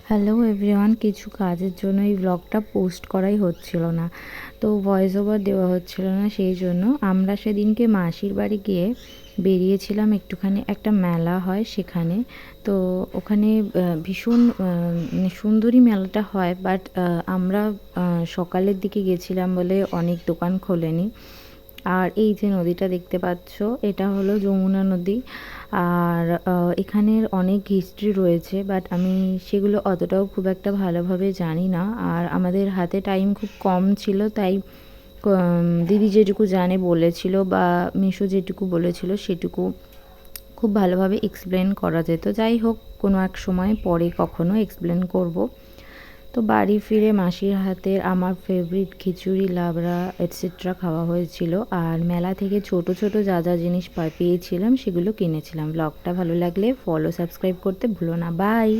Hello everyone, কিছু কাজের জন্য এই ব্লগটা পোস্ট করাই হচ্ছিল না, তো ভয়েস ওভার দেওয়া হচ্ছিল না। সেই জন্য আমরা সেদিনকে মাসির বাড়ি গিয়ে বেরিয়েছিলাম একটুখানি, একটা মেলা হয় সেখানে। তো ওখানে ভীষণ সুন্দরী মেলাটা হয়, বাট আমরা সকালের দিকে গেছিলাম বলে অনেক দোকান খোলেনি। আর এই যে নদীটা দেখতে পাচ্ছ, এটা হলো যমুনা নদী। আর এখানের অনেক হিস্ট্রি রয়েছে, বাট আমি সেগুলো অতটাও খুব একটা ভালোভাবে জানি না। আর আমাদের হাতে টাইম খুব কম ছিল, তাই দিদি যেটুকু জানে বলেছিল বা মিশু যেটুকু বলেছিল সেটুকু খুব ভালোভাবে এক্সপ্লেন করা যেত। যাই হোক, কোনো এক সময় পরে কখনো এক্সপ্লেন করব। তো বাড়ি ফিরে মাসির হাতের আমার ফেভারিট খিচুড়ি, লাবড়া এটসেট্রা খাওয়া হয়েছিল। আর মেলা থেকে ছোট ছোট যা যা জিনিস পেয়েছিলাম সেগুলো কিনেছিলাম। ব্লগটা ভালো লাগলে ফলো সাবস্ক্রাইব করতে ভুলো না। বাই।